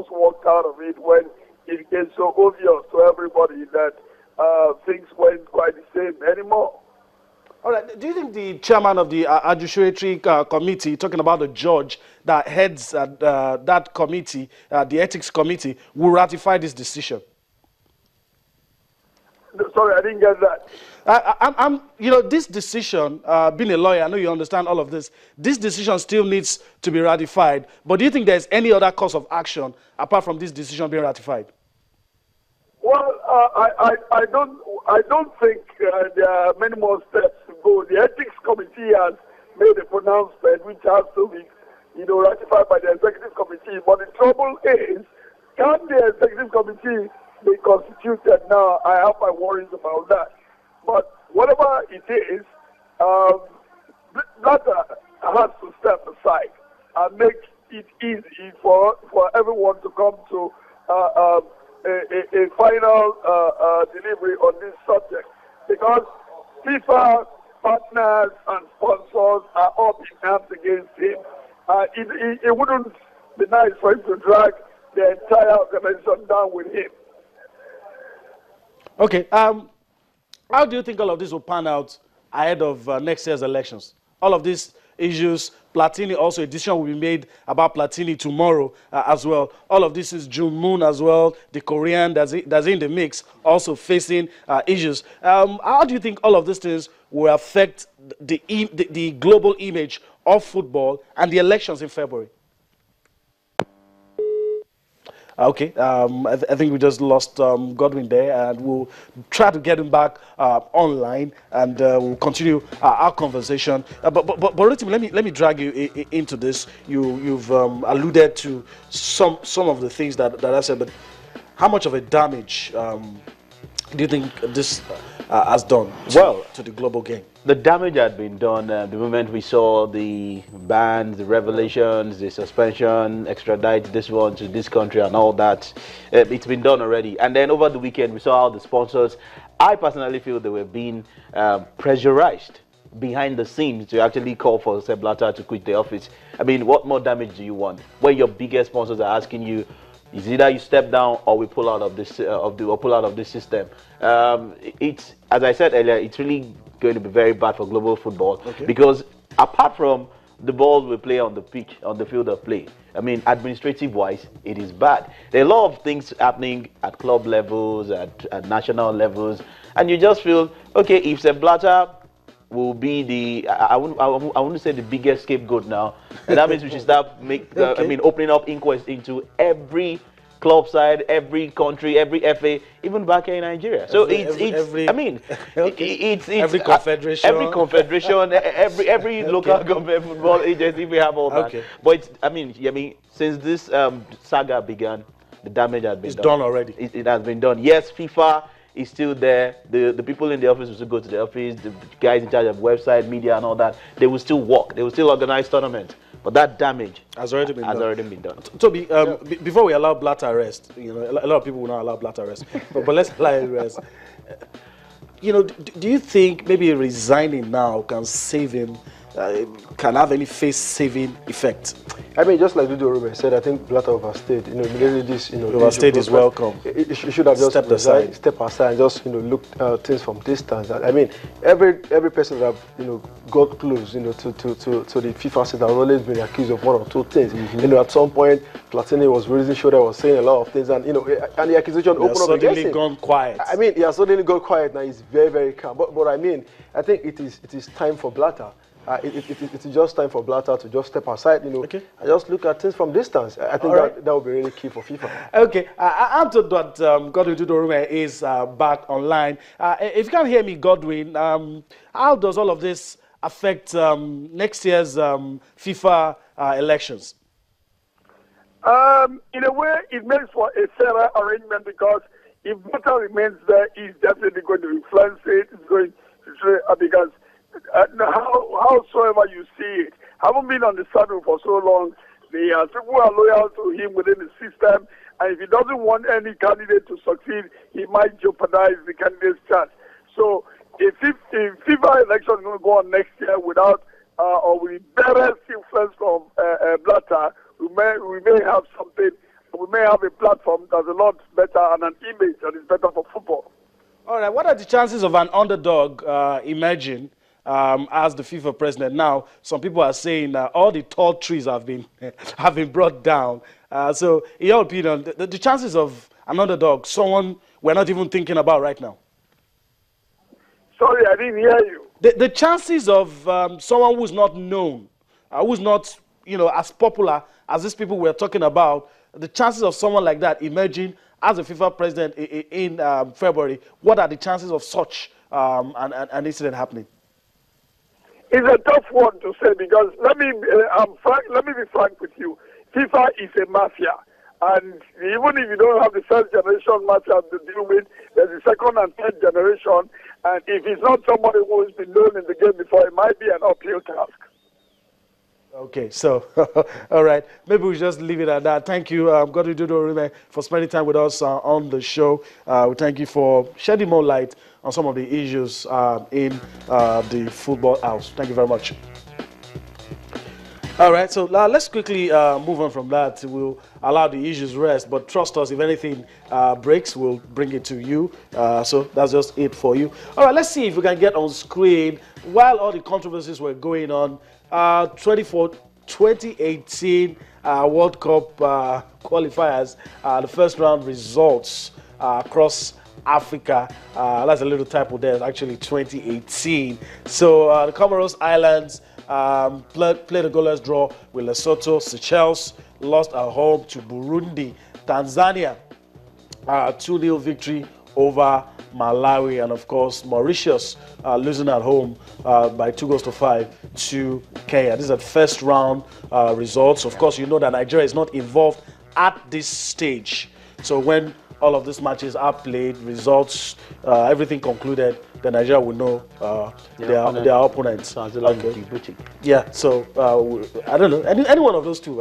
just walked out of it when it became so obvious to everybody that things weren't quite the same anymore. All right. Do you think the chairman of the adjudicatory committee, talking about the judge that heads that committee, the ethics committee, will ratify this decision? Sorry, I didn't get that. This decision, being a lawyer, I know you understand all of this. This decision still needs to be ratified. But do you think there's any other course of action apart from this decision being ratified? Well, I don't think there are many more steps to go. The ethics committee has made a pronouncement which has to be, ratified by the executive committee. But the trouble is, can the executive committee be constituted now? I have my worries about that. But whatever it is, Blatter has to step aside and make it easy for everyone to come to a final delivery on this subject, because FIFA partners and sponsors are up in arms against him. It wouldn't be nice for him to drag the entire organization down with him. Okay. How do you think all of this will pan out ahead of next year's elections? All of these issues, Platini, also a decision will be made about Platini tomorrow as well. All of this is June Moon as well, the Korean that's in the mix, also facing issues. How do you think all of these things will affect the global image of football and the elections in February? Okay, I think we just lost Godwin there, and we'll try to get him back online, and we'll continue our conversation. But Rotimi, let me drag you into this. You've alluded to some of the things that I said, but how much of a damage do you think this has done to the global game? The damage had been done the moment we saw the bans, the revelations, the suspension, extradite this one to this country and all that. It's been done already. And then over the weekend, we saw how the sponsors, I personally feel they were being pressurized behind the scenes to actually call for Sepp Blatter to quit the office. I mean, what more damage do you want? When your biggest sponsors are asking you, is either you step down or we pull out of this pull out of this system. It's, as I said earlier, it's really going to be very bad for global football, because apart from the balls we play on the pitch, on the field of play, I mean, administrative-wise, it is bad. There are a lot of things happening at club levels, at national levels, and you just feel, okay, if Sepp Blatter will be the, I wouldn't say the biggest scapegoat now, and that means we should start opening up inquests into every club side, every country, every FA, even back here in Nigeria. So every confederation, every local government football agency, we have all that. But since this saga began, the damage has been done already. It has been done. Yes, FIFA is still there. The people in the office will still go to the office. The guys in charge of website, media, and all that, they will still work. They will still organize tournaments. But that damage has already been done. Toby, before we allow Blatter rest, a lot of people will not allow Blatter rest, but let's allow it rest. Do you think maybe resigning now can save him? Can have any face-saving effect? I mean, just like Dudu Ruben said, I think Blatter overstayed. Immediately this, overstayed is welcome. It should have just step aside, and just looked things from distance. I mean, every person that got close, to the FIFA system has always been accused of one or two things. At some point, Platini was raising shoulder, was saying a lot of things, and and the accusation opened up against him. Suddenly gone quiet. I mean, he has suddenly gone quiet now. He's very, very calm. But I mean, I think it is time for Blatter. It's just time for Blatter to just step aside, and just look at things from distance. I think that would be really key for FIFA. Okay, I'm told that Godwin Dudorume is back online. If you can't hear me, Godwin, how does all of this affect next year's FIFA elections? In a way, it makes for a fairer arrangement, because if Blatter remains there, he's definitely going to influence it. It's going to because howsoever you see it, haven't been on the saddle for so long. The people are loyal to him within the system, and if he doesn't want any candidate to succeed, he might jeopardize the candidate's chance. So if FIFA election is going to go on next year without or with better influence from Blatter, we may have something we may have a platform that's a lot better and an image that is better for football. All right, what are the chances of an underdog emerging as the FIFA president? Now, some people are saying all the tall trees have been have been brought down. So, in your opinion, the chances of an underdog, someone we're not even thinking about right now? Sorry, I didn't hear you. The chances of someone who's not known, who's not, as popular as these people we're talking about, the chances of someone like that emerging as a FIFA president in February, what are the chances of such an incident happening? It's a tough one to say because let me be frank with you. FIFA is a mafia, and even if you don't have the first generation mafia to deal with, there's the second and third generation. And if it's not somebody who has been known in the game before, it might be an uphill task. Okay, so, all right. Maybe we just leave it at that. Thank you, Godwin for spending time with us on the show. We thank you for shedding more light on some of the issues in the football house. Thank you very much. All right, so let's quickly move on from that. We'll allow the issues rest, but trust us, if anything breaks, we'll bring it to you. So that's just it for you. All right, let's see if we can get on screen while all the controversies were going on. 2018 World Cup qualifiers, the first round results across Africa. That's a little typo there. It's actually 2018. So the Comoros Islands played a goalless draw with Lesotho. Seychelles lost at home to Burundi. Tanzania 2-0 victory over Malawi, and of course Mauritius losing at home by 2-5 to Kenya. These are the first round results. Of course, you know that Nigeria is not involved at this stage. So when all of these matches are played, results, everything concluded, then Nigeria will know their opponents. Sounds like Djibouti. Yeah, so I don't know, any one of those two.